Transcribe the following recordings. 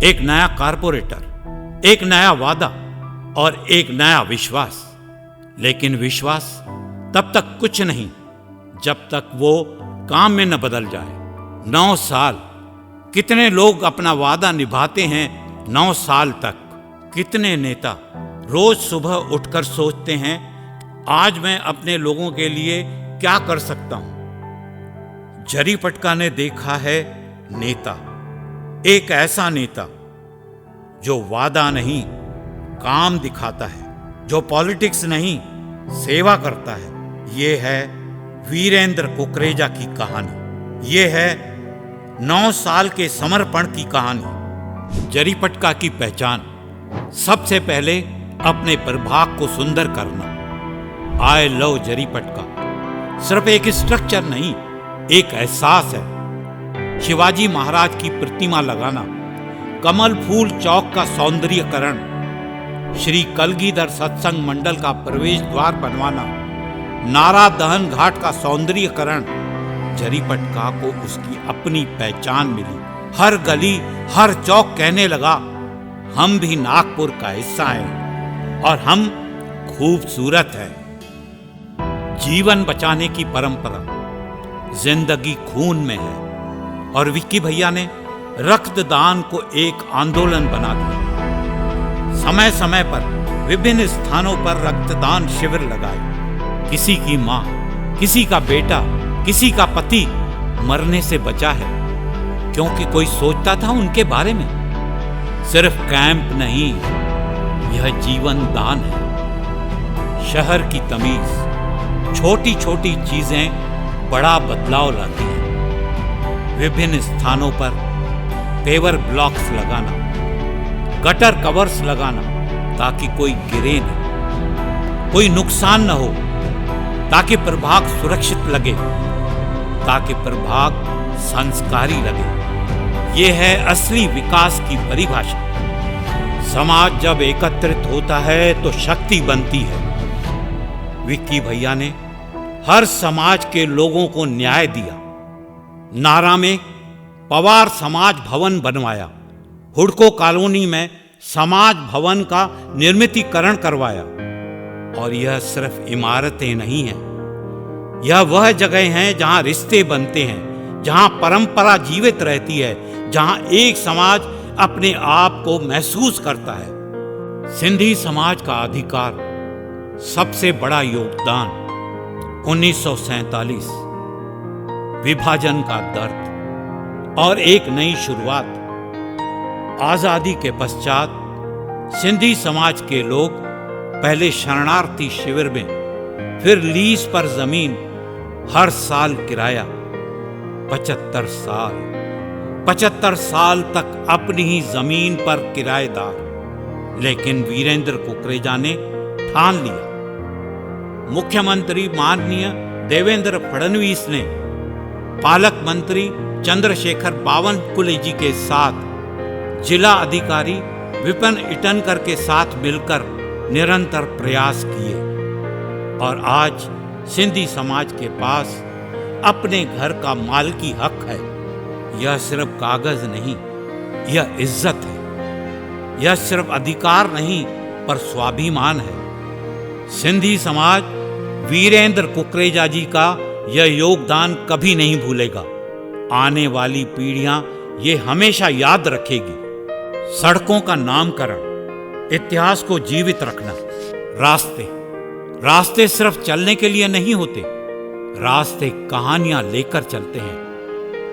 एक नया कारपोरेटर, एक नया वादा और एक नया विश्वास। लेकिन विश्वास तब तक कुछ नहीं जब तक वो काम में न बदल जाए। 9 साल कितने लोग अपना वादा निभाते हैं 9 साल तक। कितने नेता रोज सुबह उठकर सोचते हैं आज मैं अपने लोगों के लिए क्या कर सकता हूं। जरी पटका ने देखा है नेता, एक ऐसा नेता जो वादा नहीं काम दिखाता है, जो पॉलिटिक्स नहीं सेवा करता है। ये है वीरेंद्र कुकरेजा की कहानी। ये है 9 साल के समर्पण की कहानी। जरी पटका की पहचान सबसे पहले अपने प्रभाग को सुंदर करना। आई लव जरी पटका सिर्फ एक स्ट्रक्चर नहीं, एक एहसास है। शिवाजी महाराज की प्रतिमा लगाना, कमल फूल चौक का सौंदर्यकरण, श्री कलगीधर सत्संग मंडल का प्रवेश द्वार बनवाना, नारा दहन घाट का सौंदर्यकरण। जरी पटका को उसकी अपनी पहचान मिली। हर गली हर चौक कहने लगा हम भी नागपुर का हिस्सा हैं और हम खूबसूरत हैं। जीवन बचाने की परंपरा जिंदगी खून में है और विक्की भैया ने रक्तदान को एक आंदोलन बना दिया। समय समय पर विभिन्न स्थानों पर रक्तदान शिविर लगाए। किसी की मां, किसी का बेटा, किसी का पति मरने से बचा है क्योंकि कोई सोचता था उनके बारे में। सिर्फ कैंप नहीं, यह जीवन दान है। शहर की तमीज, छोटी छोटी चीजें बड़ा बदलाव लाती हैं। विभिन्न स्थानों पर पेवर ब्लॉक्स लगाना, गटर कवर्स लगाना ताकि कोई गिरे न, कोई नुकसान न हो, ताकि प्रभाग सुरक्षित लगे, ताकि प्रभाग संस्कारी लगे। यह है असली विकास की परिभाषा। समाज जब एकत्रित होता है तो शक्ति बनती है। विक्की भैया ने हर समाज के लोगों को न्याय दिया। नारा में पवार समाज भवन बनवाया, हुडको कॉलोनी में समाज भवन का निर्मितीकरण करवाया। और यह सिर्फ इमारतें नहीं हैं, यह वह जगह हैं जहां रिश्ते बनते हैं, जहां परंपरा जीवित रहती है, जहां एक समाज अपने आप को महसूस करता है। सिंधी समाज का अधिकार, सबसे बड़ा योगदान 1947, विभाजन का दर्द और एक नई शुरुआत। आजादी के पश्चात सिंधी समाज के लोग पहले शरणार्थी शिविर में, फिर लीज पर जमीन, हर साल किराया। 75 साल तक अपनी ही जमीन पर किराएदार। लेकिन वीरेंद्र कुकरेजा ने ठान लिया। मुख्यमंत्री माननीय देवेंद्र फडणवीस ने पालक मंत्री चंद्रशेखर बावनकुले जी के साथ, जिला अधिकारी विपिन इटनकर के साथ मिलकर निरंतर प्रयास किए और आज सिंधी समाज के पास अपने घर का मालिकी हक है। यह सिर्फ कागज नहीं, यह इज्जत है। यह सिर्फ अधिकार नहीं पर स्वाभिमान है। सिंधी समाज वीरेंद्र कुकरेजा जी का यह योगदान कभी नहीं भूलेगा। आने वाली पीढ़ियां ये हमेशा याद रखेगी। सड़कों का नामकरण, इतिहास को जीवित रखना। रास्ते सिर्फ चलने के लिए नहीं होते, रास्ते कहानियां लेकर चलते हैं।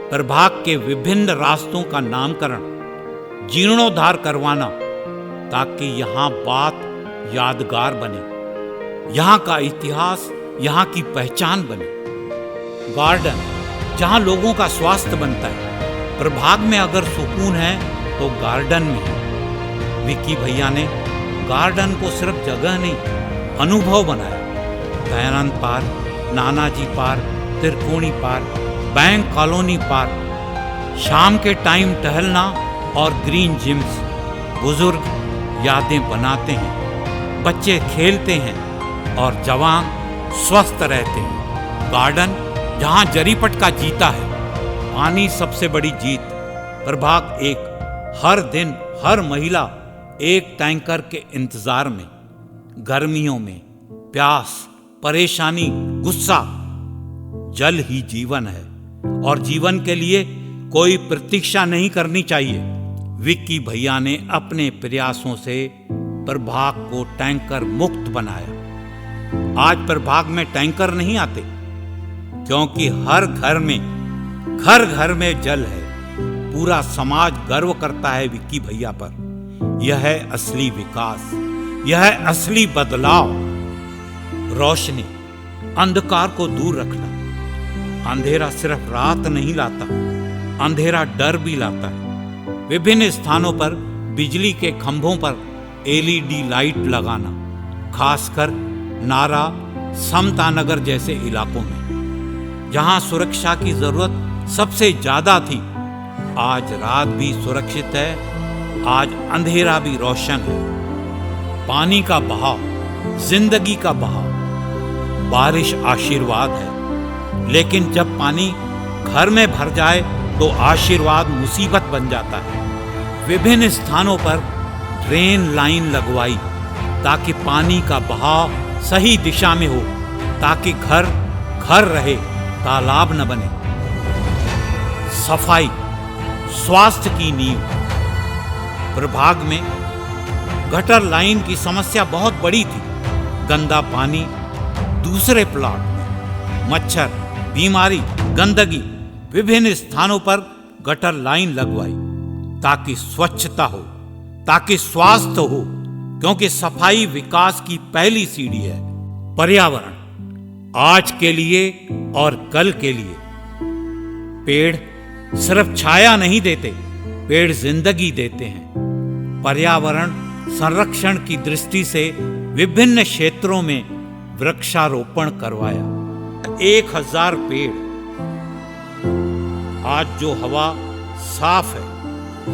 प्रभाग के विभिन्न रास्तों का नामकरण, जीर्णोद्धार करवाना ताकि यहां बात यादगार बने, यहां का इतिहास यहां की पहचान बने। गार्डन, जहां लोगों का स्वास्थ्य बनता है। प्रभाग में अगर सुकून है तो गार्डन में है। विक्की भैया ने गार्डन को सिर्फ जगह नहीं, अनुभव बनाया। दयानंद पार्क, नानाजी पार्क, त्रिकोणी पार्क, बैंक कॉलोनी पार्क, शाम के टाइम टहलना और ग्रीन जिम्स। बुजुर्ग यादें बनाते हैं, बच्चे खेलते हैं और जवान स्वस्थ रहते हैं। गार्डन जहां जरी पटका जीता है। पानी सबसे बड़ी जीत। प्रभाग 1 हर दिन हर महिला एक टैंकर के इंतजार में, गर्मियों में प्यास, परेशानी, गुस्सा। जल ही जीवन है और जीवन के लिए कोई प्रतीक्षा नहीं करनी चाहिए। विक्की भैया ने अपने प्रयासों से प्रभाग को टैंकर मुक्त बनाया। आज प्रभाग में टैंकर नहीं आते क्योंकि हर घर में जल है। पूरा समाज गर्व करता है विक्की भैया पर। यह है असली विकास, यह है असली बदलाव। रोशनी, अंधकार को दूर रखना। अंधेरा सिर्फ रात नहीं लाता, अंधेरा डर भी लाता है। विभिन्न स्थानों पर बिजली के खंभों पर एलईडी लाइट लगाना, खासकर नारा, समता नगर जैसे इलाकों में जहां सुरक्षा की जरूरत सबसे ज्यादा थी। आज रात भी सुरक्षित है, आज अंधेरा भी रोशन है। पानी का बहाव, जिंदगी का बहाव। बारिश आशीर्वाद है, लेकिन जब पानी घर में भर जाए तो आशीर्वाद मुसीबत बन जाता है। विभिन्न स्थानों पर ड्रेन लाइन लगवाई ताकि पानी का बहाव सही दिशा में हो, ताकि घर घर रहे, तालाब न बने। सफाई, स्वास्थ्य की नींव। प्रभाग में गटर लाइन की समस्या बहुत बड़ी थी। गंदा पानी दूसरे प्लॉट में, मच्छर, बीमारी, गंदगी। विभिन्न स्थानों पर गटर लाइन लगवाई ताकि स्वच्छता हो, ताकि स्वास्थ्य हो, क्योंकि सफाई विकास की पहली सीढ़ी है। पर्यावरण, आज के लिए और कल के लिए। पेड़ सिर्फ छाया नहीं देते, पेड़ जिंदगी देते हैं। पर्यावरण संरक्षण की दृष्टि से विभिन्न क्षेत्रों में वृक्षारोपण करवाया। 1000 पेड़। आज जो हवा साफ है,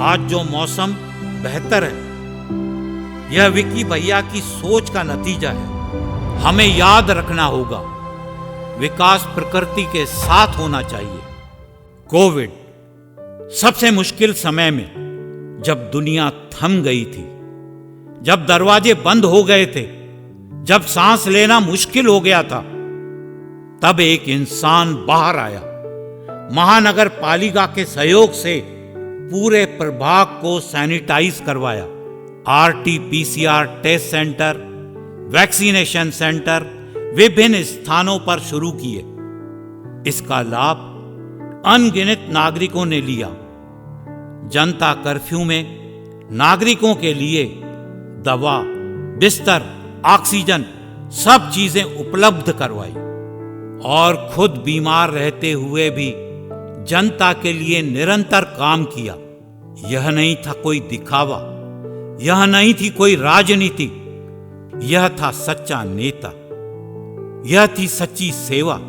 आज जो मौसम बेहतर है, यह विक्की भैया की सोच का नतीजा है। हमें याद रखना होगा, विकास प्रकृति के साथ होना चाहिए। कोविड, सबसे मुश्किल समय में, जब दुनिया थम गई थी, जब दरवाजे बंद हो गए थे, जब सांस लेना मुश्किल हो गया था, तब एक इंसान बाहर आया। महानगर पालिका के सहयोग से पूरे प्रभाग को सैनिटाइज करवाया। RT-PCR test centre, vaccination centre विभिन्न स्थानों पर शुरू किए। इसका लाभ अनगिनत नागरिकों ने लिया। जनता कर्फ्यू में नागरिकों के लिए दवा, बिस्तर, ऑक्सीजन सब चीजें उपलब्ध करवाई और खुद बीमार रहते हुए भी जनता के लिए निरंतर काम किया। यह नहीं था कोई दिखावा, यह नहीं थी कोई राजनीति, यह था सच्चा नेता, यह थी सच्ची सेवा।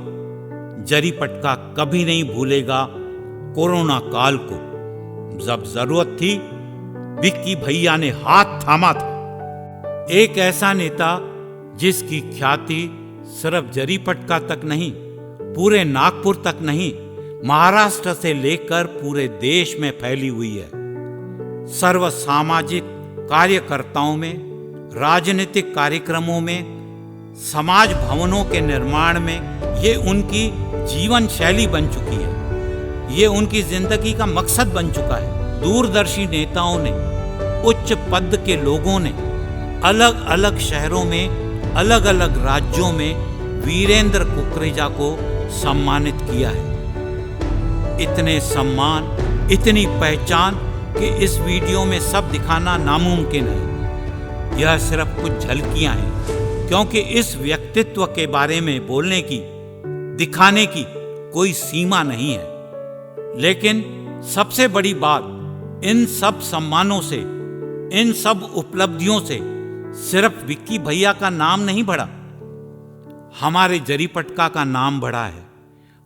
जरीपटका कभी नहीं भूलेगा कोरोना काल को। जब जरूरत थी, विक्की भैया ने हाथ थामा था। एक ऐसा नेता जिसकी ख्याति सिर्फ जरीपटका तक नहीं, पूरे नागपुर तक नहीं, महाराष्ट्र से लेकर पूरे देश में फैली हुई है। सर्व सामाजिक कार्यकर्ताओं में, राजनीतिक कार्यक्रमों में, समाज भवनों के निर्माण में ये उनकी जीवन शैली बन चुकी है, ये उनकी जिंदगी का मकसद बन चुका है। दूरदर्शी नेताओं ने, उच्च पद के लोगों ने अलग अलग शहरों में, अलग अलग राज्यों में वीरेंद्र कुकरेजा को सम्मानित किया है। इतने सम्मान, इतनी पहचान कि इस वीडियो में सब दिखाना नामुमकिन है। यह सिर्फ कुछ झलकियां हैं, क्योंकि इस व्यक्तित्व के बारे में बोलने की, दिखाने की कोई सीमा नहीं है। लेकिन सबसे बड़ी बात, इन सब सम्मानों से, इन सब उपलब्धियों से सिर्फ विक्की भैया का नाम नहीं बढ़ा, हमारे जरीपटका का नाम बढ़ा है,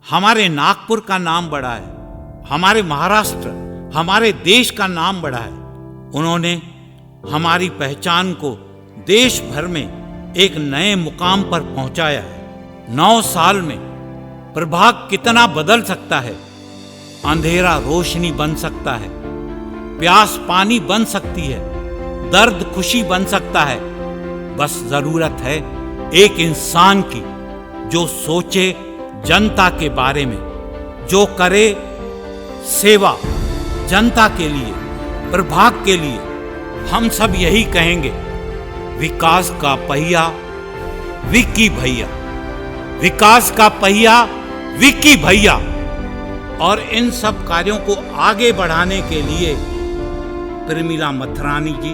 हमारे नागपुर का नाम बढ़ा है, हमारे महाराष्ट्र, हमारे देश का नाम बढ़ा है। उन्होंने हमारी पहचान को देश भर में एक नए मुकाम पर पहुंचाया है। 9 साल में प्रभाग कितना बदल सकता है। अंधेरा रोशनी बन सकता है, प्यास पानी बन सकती है, दर्द खुशी बन सकता है। बस जरूरत है एक इंसान की जो सोचे जनता के बारे में, जो करे सेवा जनता के लिए, प्रभाग के लिए। हम सब यही कहेंगे, विकास का पहिया विक्की भैया, विकास का पहिया विक्की भैया। और इन सब कार्यों को आगे बढ़ाने के लिए प्रमिला मथुरानी जी,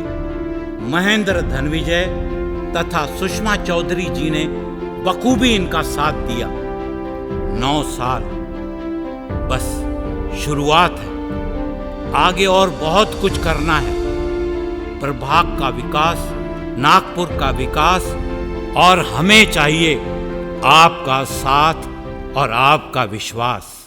महेंद्र धनविजय तथा सुषमा चौधरी जी ने बखूबी इनका साथ दिया। 9 साल बस शुरुआत है, आगे और बहुत कुछ करना है। प्रभाग का विकास, नागपुर का विकास, और हमें चाहिए आपका साथ और आपका विश्वास।